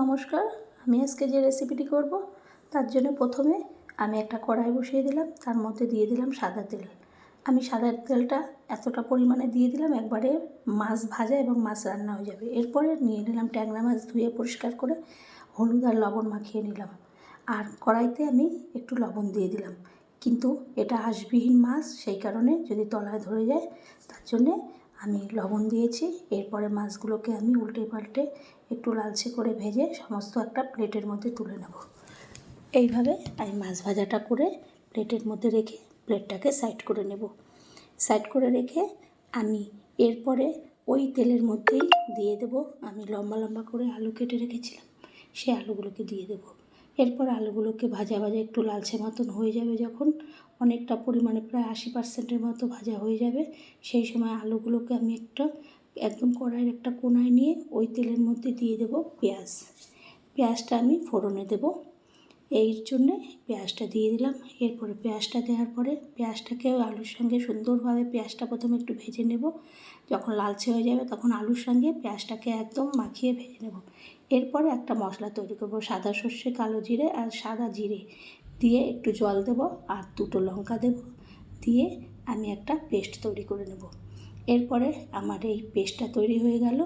নমস্কার। আমি আজকে যে রেসিপিটি করব তার জন্য প্রথমে আমি একটা কড়াই বসিয়ে দিলাম, তার মধ্যে দিয়ে দিলাম সাদা তেল। আমি সাদা তেলটা এতটা পরিমাণে দিয়ে দিলাম, একবারে মাছ ভাজা এবং মাছ রান্না হয়ে যাবে। এরপরে নিয়ে নিলাম ট্যাংরা মাছ, ধুয়ে পরিষ্কার করে হলুদ আর লবণ মাখিয়ে নিলাম। আর কড়াইতে আমি একটু লবণ দিয়ে দিলাম, কিন্তু এটা আঁশবিহীন মাছ, সেই কারণে যদি তলায় ধরে যায় তার জন্যে আমি লবণ দিয়েছি। এরপরে মাছগুলোকে আমি উল্টে পাল্টে একটু লালচে করে ভেজে সমস্ত একটা প্লেটের মধ্যে তুলে নেব। এইভাবে আমি মাছ ভাজাটা করে প্লেটের মধ্যে রেখে প্লেটটাকে সাইড করে নেব। সাইড করে রেখে আমি এরপরে ওই তেলের মধ্যেই দিয়ে দেব আমি লম্বা লম্বা করে আলু কেটে রেখেছিলাম, সেই আলুগুলোকে দিয়ে দেব। এরপর আলুগুলোকে ভাজা ভাজা একটু লালচে মতন হয়ে যাবে, যখন অনেকটা পরিমাণে প্রায় 80% মতো ভাজা হয়ে যাবে, সেই সময় আলুগুলোকে আমি একদম কড়াইয়ের একটা কোনায় নিয়ে ওই তেলের মধ্যে দিয়ে দেব পেঁয়াজ। পেঁয়াজটা আমি ফোড়নে দেব, এই জন্যে পেঁয়াজটা দিয়ে দিলাম। এরপরে পেঁয়াজটা দেওয়ার পরে পেঁয়াজটাকে আলুর সঙ্গে সুন্দরভাবে পেঁয়াজটা প্রথমে একটু ভেজে নেব। যখন লালচে হয়ে যাবে তখন আলুর সঙ্গে পেঁয়াজটাকে একদম মাখিয়ে ভেজে নেব। এরপরে একটা মশলা তৈরি করব, সাদা সর্ষে, কালো জিরে আর সাদা জিরে দিয়ে একটু জল দেব আর দুটো লঙ্কা দেব, দিয়ে আমি একটা পেস্ট তৈরি করে নেব। এরপরে আমার এই পেস্টটা তৈরি হয়ে গেল।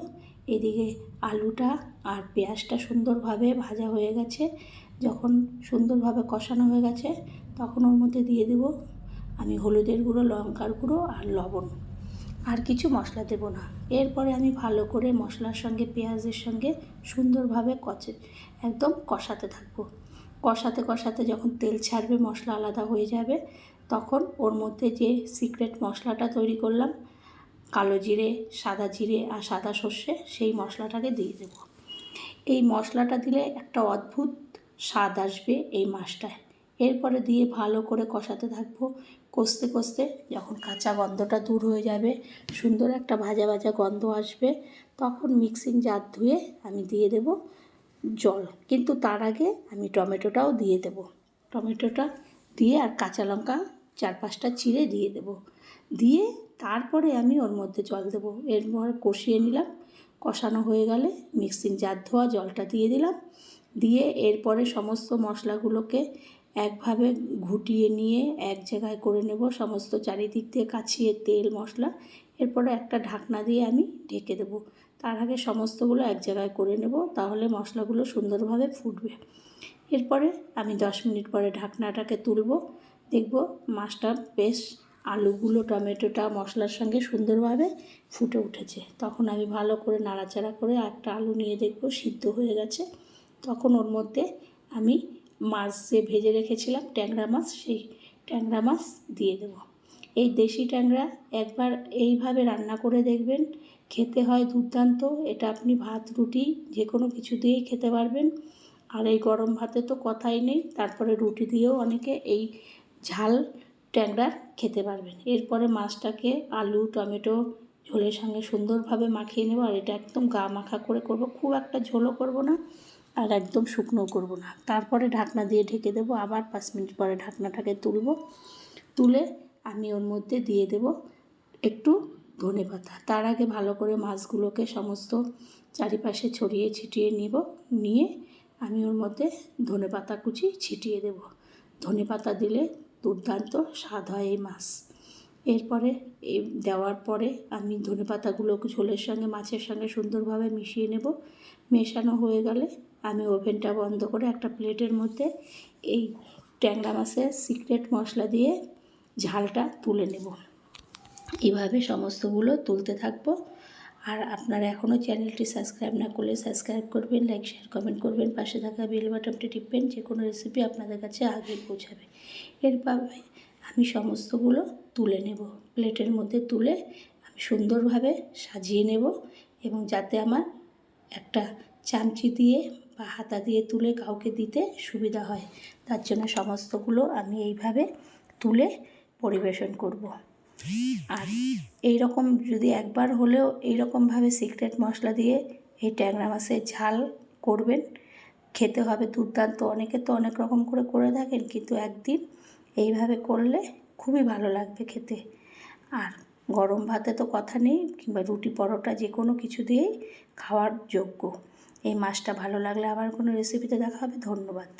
এদিকে আলুটা আর পেঁয়াজটা সুন্দরভাবে ভাজা হয়ে গেছে। যখন সুন্দরভাবে কষানো হয়ে গেছে তখন ওর মধ্যে দিয়ে দেব আমি হলুদের গুঁড়ো, লঙ্কার গুঁড়ো আর লবণ, আর কিছু মশলা দেব না। এরপরে আমি ভালো করে মশলার সঙ্গে পেঁয়াজের সঙ্গে সুন্দরভাবে একদম কষাতে থাকবো। কষাতে কষাতে যখন তেল ছাড়বে, মশলা আলাদা হয়ে যাবে, তখন ওর মধ্যে যে সিক্রেট মশলাটা তৈরি করলাম, কালো জিরে, সাদা জিরে আর সাদা সর্ষে, সেই মশলাটাকে দিয়ে দেব। এই মশলাটা দিলে একটা অদ্ভুত স্বাদ আসবে এই মাছটায়। এরপরে দিয়ে ভালো করে কষাতে থাকবো। কষতে কষতে যখন কাঁচা গন্ধটা দূর হয়ে যাবে, সুন্দর একটা ভাজা ভাজা গন্ধ আসবে, তখন মিক্সিং জার ধুয়ে আমি দিয়ে দেব জল। কিন্তু তার আগে আমি টমেটোটাও দিয়ে দেব। টমেটোটা দিয়ে আর কাঁচা লঙ্কা 4-5টা চিড়ে দিয়ে দেব। দিয়ে তারপরে আমি ওর মধ্যে জল দেবো। এরপর কষিয়ে নিলাম। কষানো হয়ে গেলে মিক্সিং জার ধোয়া জলটা দিয়ে দিলাম। দিয়ে এরপরে সমস্ত মশলাগুলোকে একভাবে ঘুটিয়ে নিয়ে এক জায়গায় করে নেব, সমস্ত চারিদিক দিয়ে কাছিয়ে তেল মশলা। এরপরে একটা ঢাকনা দিয়ে আমি ঢেকে দেব। তার আগে সমস্তগুলো এক জায়গায় করে নেব, তাহলে মশলাগুলো সুন্দরভাবে ফুটবে। এরপরে আমি 10 মিনিট পরে ঢাকনাটাকে তুলব, দেখব মাছটা বেশ আলুগুলো টমেটোটা মশলার সঙ্গে সুন্দরভাবে ফুটে উঠেছে। তখন আমি ভালো করে নাড়াচাড়া করে একটা আলু নিয়ে দেখব সিদ্ধ হয়ে গেছে। তখন ওর মধ্যে আমি মাছ যে ভেজে রেখেছিলাম ট্যাংরা মাছ, সেই ট্যাংরা মাছ দিয়ে দেব। এই দেশি ট্যাংরা একবার এইভাবে রান্না করে দেখবেন, খেতে হয় দুর্দান্ত। এটা আপনি ভাত, রুটি যে কোনো কিছু দিয়েই খেতে পারবেন। আর এই গরম ভাতে তো কথাই নেই, তারপরে রুটি দিয়েও অনেকে এই ঝাল ট্যাংরা খেতে পারবেন। এরপরে মাছটাকে আলু টমেটো ঝোলের সঙ্গে সুন্দরভাবে মাখিয়ে নেব। আর এটা একদম গা মাখা করে করব, খুব একটা ঝোলও করব না আর একদম শুকনোও করব না। তারপরে ঢাকনা দিয়ে ঢেকে দেবো। আবার 5 মিনিট পরে ঢাকনাটাকে তুলে আমি ওর মধ্যে দিয়ে দেব একটু ধনেপাতা। তার আগে ভালো করে মাছগুলোকে সমস্ত চারিপাশে ছড়িয়ে ছিটিয়ে নিয়ে আমি ওর মধ্যে ধনেপাতা কুচি ছিটিয়ে দেব। ধনেপাতা দিলে দুর্দান্ত স্বাদ হয় এই মাছ। এরপরে এই দেওয়ার পরে আমি ধনেপাতাগুলো ঝোলের সঙ্গে মাছের সঙ্গে সুন্দরভাবে মিশিয়ে নেব। মেশানো হয়ে গেলে আমি ওভেনটা বন্ধ করে একটা প্লেটের মধ্যে এই ট্যাংরা মাছের সিক্রেট মশলা দিয়ে ঝালটা তুলে নেব। এভাবে সমস্তগুলো তুলতে থাকবো। আর আপনারা এখনও চ্যানেলটি সাবস্ক্রাইব না করলে সাবস্ক্রাইব করবেন, লাইক শেয়ার কমেন্ট করবেন, পাশে থাকা বেল বাটনটি টিপবেন, যে কোনো রেসিপি আপনাদের কাছে আগে পৌঁছাবে। এরভাবে আমি সমস্তগুলো তুলে নেব। প্লেটের মধ্যে তুলে আমি সুন্দরভাবে সাজিয়ে নেব, এবং যাতে আমার একটা চামচি দিয়ে বা হাতা দিয়ে তুলে কাউকে দিতে সুবিধা হয়, তার জন্য সমস্তগুলো আমি এইভাবে তুলে পরিবেশন করব। আর এই রকম যদি একবার হলেও এইরকমভাবে সিক্রেট মশলা দিয়ে এই ট্যাংরা মাছের ঝাল করবেন, খেতে হবে দুর্দান্ত। অনেকে তো অনেক রকম করে থাকেন, কিন্তু একদিন এইভাবে করলে খুবই ভালো লাগবে খেতে। আর গরম ভাতে তো কথা নেই, কিংবা রুটি পরোটা যে কোনো কিছু দিয়েই খাওয়ার যোগ্য। এই মাছটা ভালো লাগলে আবার কোনো রেসিপিতে দেখা হবে। ধন্যবাদ।